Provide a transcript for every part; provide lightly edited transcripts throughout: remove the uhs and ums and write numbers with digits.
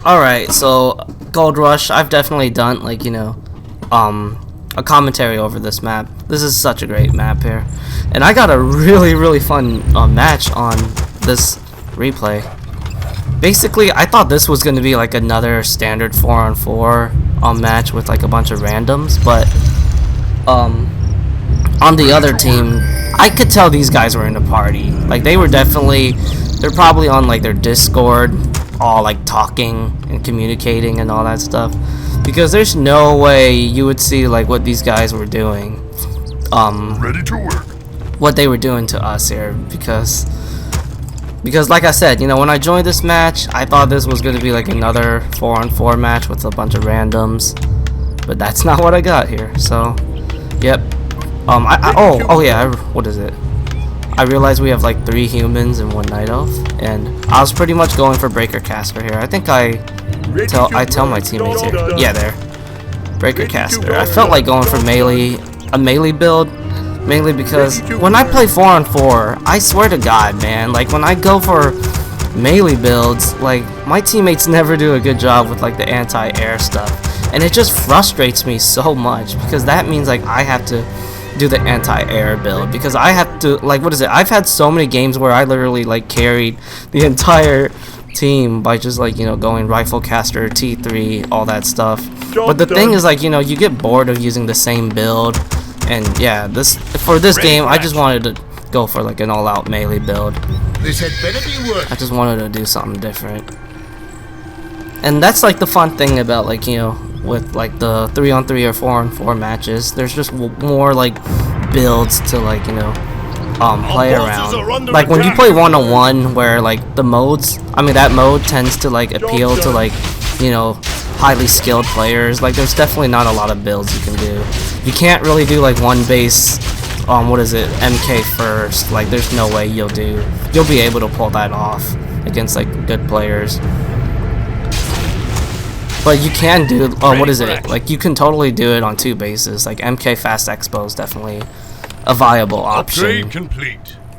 Alright, so Gold Rush, I've definitely done like, a commentary over this map. This is such a great map here. And I got a really fun match on this replay. Basically, I thought this was going to be like another standard 4-on-4 match with like a bunch of randoms, but on the other team, I could tell these guys were in a party. Like they're probably on like their Discord, all like talking and communicating and all that stuff, because there's no way you would see like what these guys were doing, ready to work, what they were doing to us here, because like I said, when I joined this match, I thought this was going to be like another 4-on-4 match with a bunch of randoms, but that's not what I got here. So yep. What is it? I realized we have like 3 humans and 1 night elf, and I was pretty much going for breaker caster here. I think I tell my teammates here. Yeah, there. Breaker caster. I felt like going for a melee build, mainly because when I play 4-on-4, I swear to God, man, like when I go for melee builds, like my teammates never do a good job with like the anti-air stuff, and it just frustrates me so much, because that means like I have to do the anti-air build, because I have to, like, I've had so many games where I literally like carried the entire team by just like going rifle caster, T3, all that stuff. But the thing is, like, you get bored of using the same build, and yeah, for this game I just wanted to go for like an all-out melee build. This had better be worth. I just wanted to do something different, and that's like the fun thing about like with like the 3-on-3 or 4-on-4 matches. There's just more like builds to like play around. Like when you play 1-on-1, where like that mode tends to like appeal to like highly skilled players. Like there's definitely not a lot of builds you can do. You can't really do like one base MK first. Like there's no way you'll be able to pull that off against like good players. But you can do, like you can totally do it on 2 bases. Like MK Fast Expo is definitely a viable option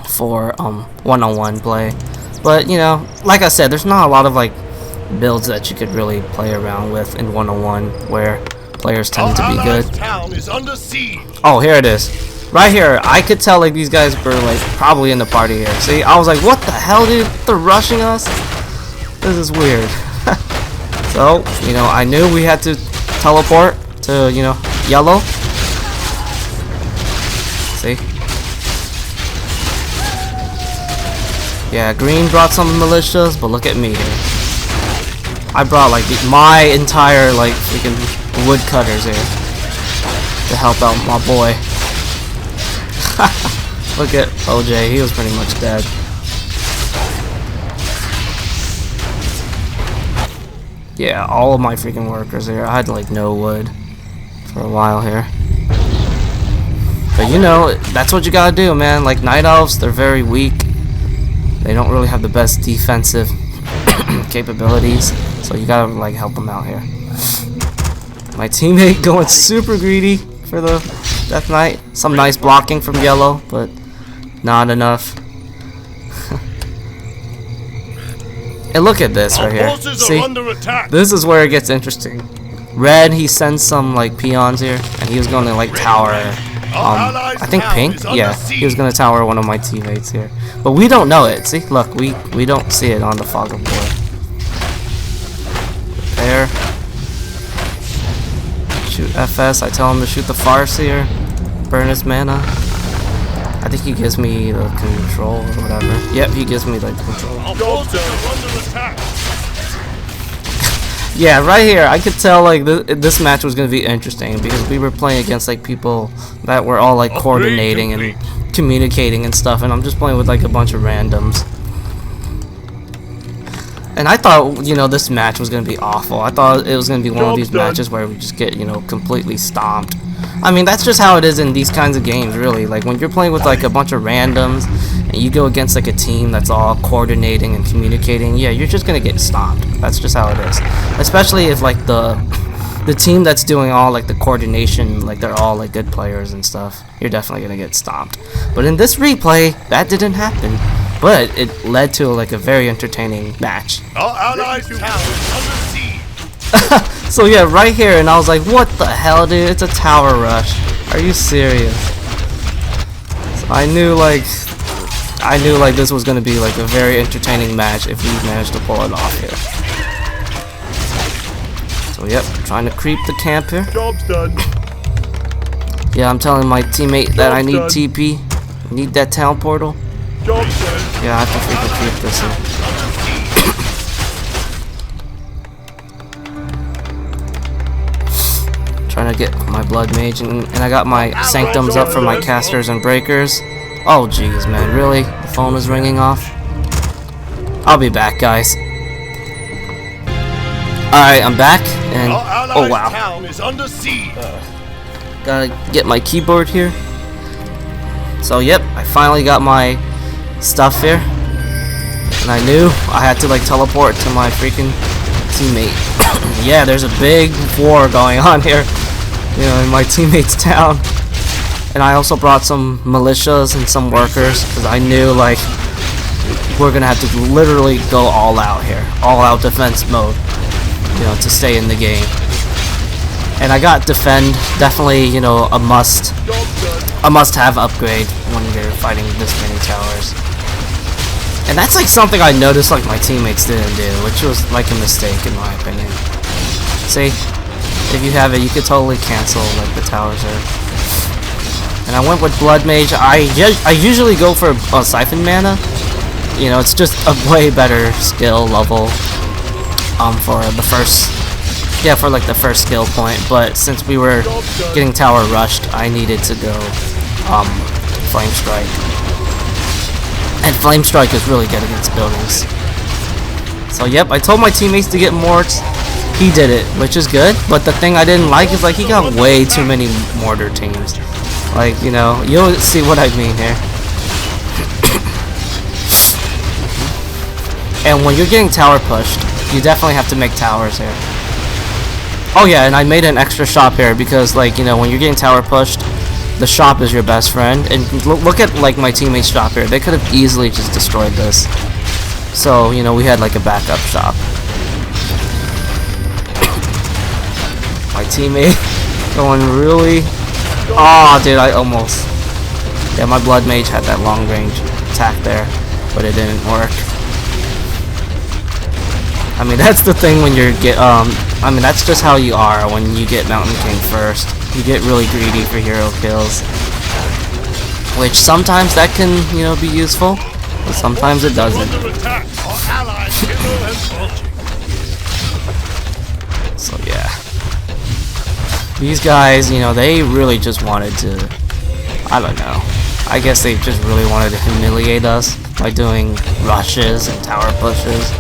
for 1-on-1 play. But like I said, there's not a lot of like builds that you could really play around with in 1-on-1 where players tend to be good. Oh, here it is. Right here, I could tell like these guys were like probably in the party here. See, I was like, what the hell, dude? They're rushing us? This is weird. So, I knew we had to teleport to, yellow. See? Yeah, green brought some militias, but look at me here. I brought, like, my entire, like, freaking woodcutters here to help out my boy. Look at OJ, he was pretty much dead. Yeah, all of my freaking workers here. I had like no wood for a while here. But that's what you gotta do, man. Like night elves, they're very weak. They don't really have the best defensive capabilities, so you gotta like help them out here. My teammate going super greedy for the Death Knight. Some nice blocking from yellow, but not enough. And look at this right here. See, this is where it gets interesting. Red, he sends some like peons here, and he was going to like tower. I think pink. Yeah, he was going to tower one of my teammates here, but we don't know it. See, look, we don't see it on the fog of war. There. Shoot FS. I tell him to shoot the Farseer. Burn his mana. I think he gives me the control or whatever. Yep, he gives me like the control. Yeah, right here, I could tell like this match was gonna be interesting, because we were playing against like people that were all like coordinating and communicating and stuff, and I'm just playing with like a bunch of randoms. And I thought, this match was gonna be awful. I thought it was gonna be one of these matches where we just get, completely stomped. I mean, that's just how it is in these kinds of games, really. Like when you're playing with like a bunch of randoms and you go against like a team that's all coordinating and communicating, yeah, you're just gonna get stomped. That's just how it is. Especially if like the team that's doing all like the coordination, like they're all like good players and stuff, you're definitely gonna get stomped. But in this replay, that didn't happen. But it led to like a very entertaining match. Our allies' town is under siege. So yeah, right here, and I was like, what the hell, dude? It's a tower rush. Are you serious? So I knew like this was gonna be like a very entertaining match if we managed to pull it off here. So yep, trying to creep the camp here. Job's done. Yeah, I'm telling my teammate that I need TP. Need that town portal. Job's done. Yeah, I have to freaking creep this in. Trying to get my blood mage, and I got my sanctums up for my casters and breakers. Oh jeez, man, really? The phone is ringing off. I'll be back, guys. Alright, I'm back, and oh wow. Town is under siege. Gotta get my keyboard here. So yep, I finally got my stuff here. And I knew I had to like teleport to my freaking teammate. Yeah, there's a big war going on here, you know, in my teammate's town. And I also brought some militias and some workers because I knew like we're gonna have to literally go all out here, all out defense mode, you know, to stay in the game. And I got defend, definitely, you know, a must-have upgrade when you're fighting this many towers. And that's like something I noticed like my teammates didn't do, which was like a mistake in my opinion. See, if you have it, you could totally cancel like the towers there. And I went with Blood Mage. I usually go for Siphon Mana. You know, it's just a way better skill level for the first, yeah, for like the first skill point. But since we were getting tower rushed, I needed to go Flame Strike. And Flame Strike is really good against buildings. So yep, I told my teammates to get morts. He did it, which is good. But the thing I didn't like is like he got way too many mortar teams. Like, you know, you'll see what I mean here. And when you're getting tower pushed, you definitely have to make towers here. Oh yeah, and I made an extra shop here because, like, you know, when you're getting tower pushed, the shop is your best friend. And look at like my teammate's shop here. They could have easily just destroyed this. So, you know, we had like a backup shop. My teammate going really... Oh, dude, I almost... Yeah, my Blood Mage had that long range attack there, but it didn't work. I mean, that's the thing when you're I mean, that's just how you are when you get Mountain King first. You get really greedy for hero kills. Which sometimes that can, you know, be useful, but sometimes it doesn't. So, yeah. These guys, you know, they really just wanted to, I don't know, I guess they just really wanted to humiliate us by doing rushes and tower pushes.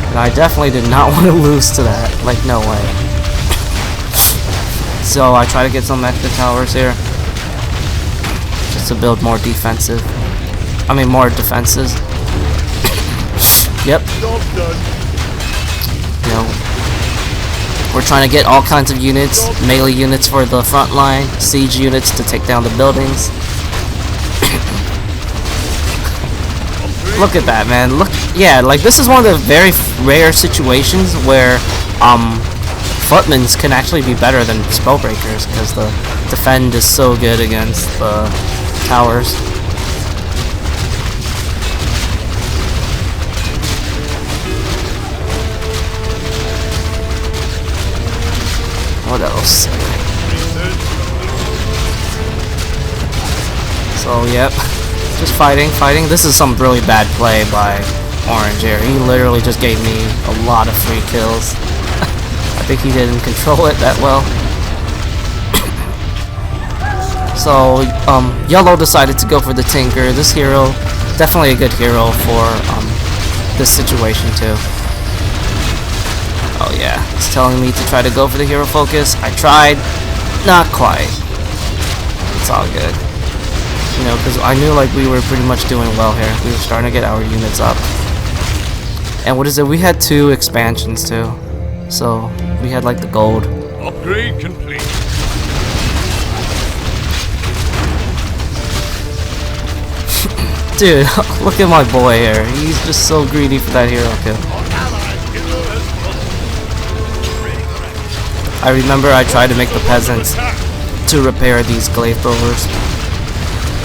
And I definitely did not want to lose to that, like no way. So I try to get some extra towers here, just to build more defensive, more defenses. Yep. You know, we're trying to get all kinds of units, melee units for the front line, siege units to take down the buildings. Look at that, man. Look, yeah, like this is one of the very rare situations where footmans can actually be better than spellbreakers because the defend is so good against the towers. What else? So, yep. Just fighting. This is some really bad play by Orange here. He literally just gave me a lot of free kills. I think he didn't control it that well. So, Yellow decided to go for the Tinker. This hero, definitely a good hero for this situation too. Oh yeah, it's telling me to try to go for the hero focus. I tried, not quite. It's all good. You know, because I knew like we were pretty much doing well here. We were starting to get our units up. And what is it? We had 2 expansions too. So we had like the gold. Upgrade complete. Dude, look at my boy here. He's just so greedy for that hero kill. I remember I tried to make the peasants to repair these glaive throwers.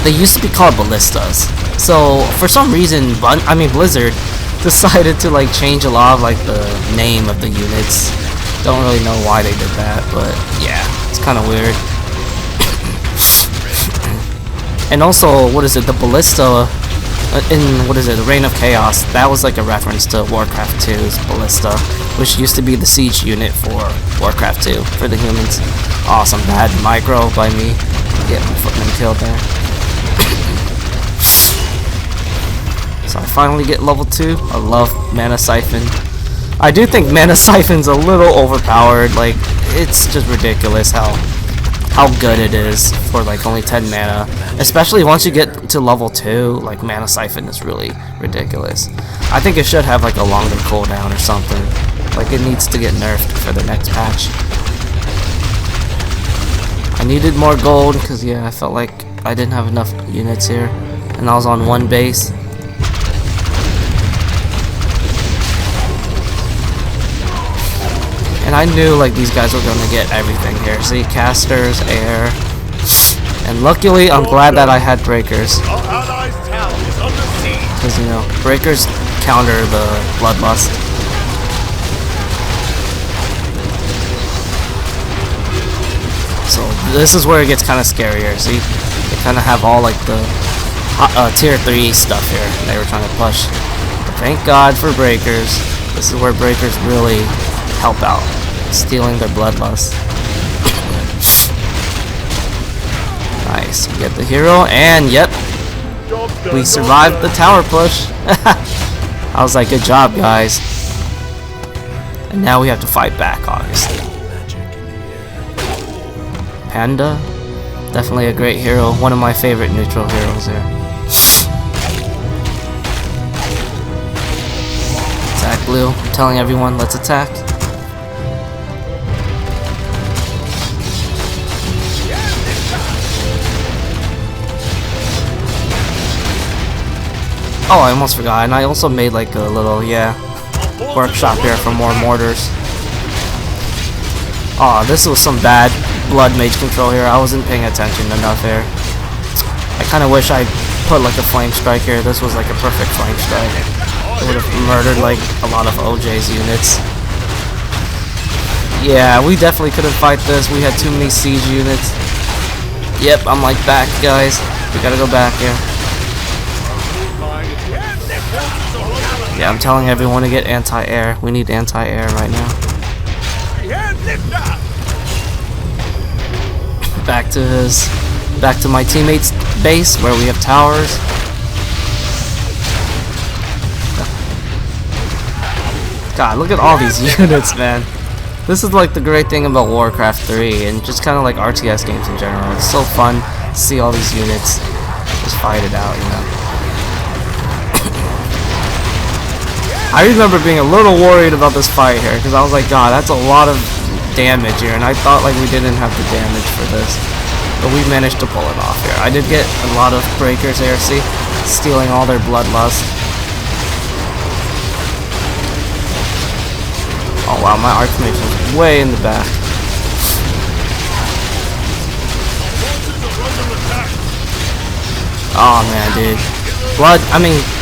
They used to be called ballistas. So for some reason, Blizzard decided to like change a lot of like the name of the units. Don't really know why they did that, but yeah, it's kind of weird. And also, what is it? The ballista in the Reign of Chaos. That was like a reference to Warcraft 2's ballista, which used to be the siege unit for Warcraft 2 for the humans. Awesome, bad micro by me. Get my footman killed there. So I finally get level 2. I love Mana Siphon. I do think Mana Siphon's a little overpowered. Like, it's just ridiculous how good it is for like only 10 mana. Especially once you get to level 2, like Mana Siphon is really ridiculous. I think it should have like a longer cooldown or something. Like it needs to get nerfed for the next patch. I needed more gold because yeah, I felt like I didn't have enough units here. And I was on one base. And I knew like these guys were gonna get everything here. See, casters, air, and luckily I'm glad that I had breakers. Because you know, breakers counter the bloodlust. So this is where it gets kind of scarier. See, they kind of have all like the tier 3 stuff here. They were trying to push. But thank God for breakers. This is where breakers really help out, stealing their bloodlust. Nice, we get the hero, and yep, we survived the tower push. I was like, good job, guys. And now we have to fight back, obviously. Panda, definitely a great hero, one of my favorite neutral heroes here. Attack blue, I'm telling everyone, let's attack. Oh, I almost forgot, and I also made like a little, workshop here for more mortars. Oh, this was some bad blood mage control here. I wasn't paying attention enough here. I kind of wish I put like a flame strike here. This was like a perfect flame strike. It would have murdered like a lot of OJ's units. Yeah, we definitely couldn't fight this. We had too many siege units. Yep, I'm like back, guys. We gotta go back here. Yeah, I'm telling everyone to get anti-air. We need anti-air right now. Back to my teammates' base where we have towers. God, look at all these units, man. This is like the great thing about Warcraft 3 and just kind of like RTS games in general. It's so fun to see all these units just fight it out, you know. I remember being a little worried about this fight here because I was like, God, that's a lot of damage here, and I thought like we didn't have the damage for this, but we managed to pull it off here. I did get a lot of breakers here, see, stealing all their bloodlust. Oh wow, my archmage is way in the back. Oh man, dude,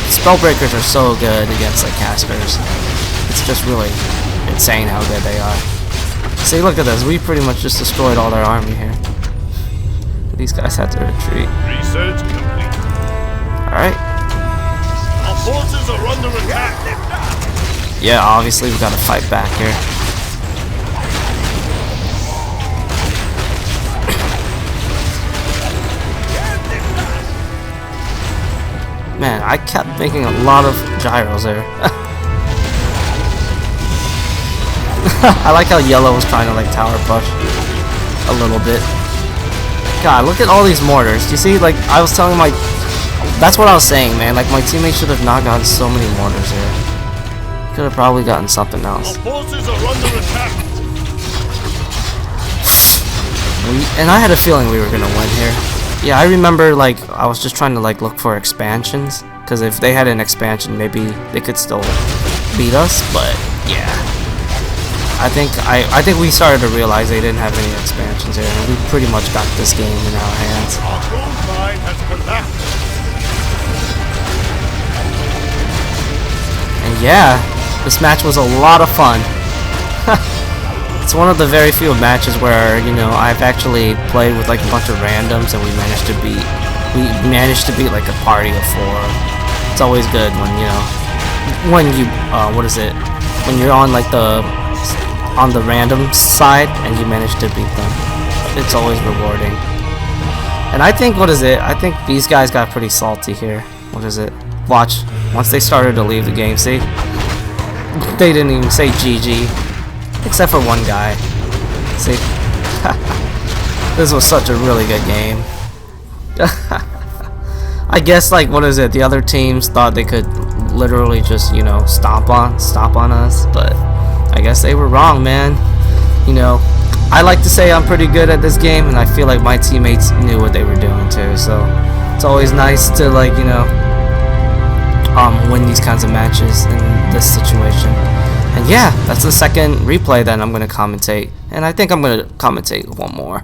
spellbreakers are so good against like casters. It's just really insane how good they are. See, look at this. We pretty much just destroyed all their army here. These guys had to retreat. Research complete. Alright. Our forces are under attack. Yeah, obviously we gotta fight back here. Man, I kept making a lot of gyros there. I like how yellow was trying to like tower push a little bit. God, look at all these mortars. Do you see, like, I was telling my... That's what I was saying, man. Like, my teammates should have not gotten so many mortars here. Could have probably gotten something else. Our forces are under attack. And I had a feeling we were gonna win here. Yeah, I remember, like, I was just trying to, like, look for expansions. Because if they had an expansion, maybe they could still beat us. But, yeah. I think we started to realize they didn't have any expansions here, and we pretty much got this game in our hands. Our gold mine has collapsed. And yeah, this match was a lot of fun. It's one of the very few matches where, you know, I've actually played with like a bunch of randoms and we managed to beat like a party of 4. It's always good when, you know, when you when you're on like the random side and you manage to beat them. It's always rewarding. And I think I think these guys got pretty salty here. What is it? Watch. Once they started to leave the game, see? They didn't even say GG. Except for one guy. See? This was such a really good game. I guess, like, the other teams thought they could literally just, you know, stomp on us, but I guess they were wrong, man. You know, I like to say I'm pretty good at this game, and I feel like my teammates knew what they were doing too, so it's always nice to, like, you know, win these kinds of matches in this situation. And yeah, that's the second replay that I'm going to commentate. And I think I'm going to commentate one more.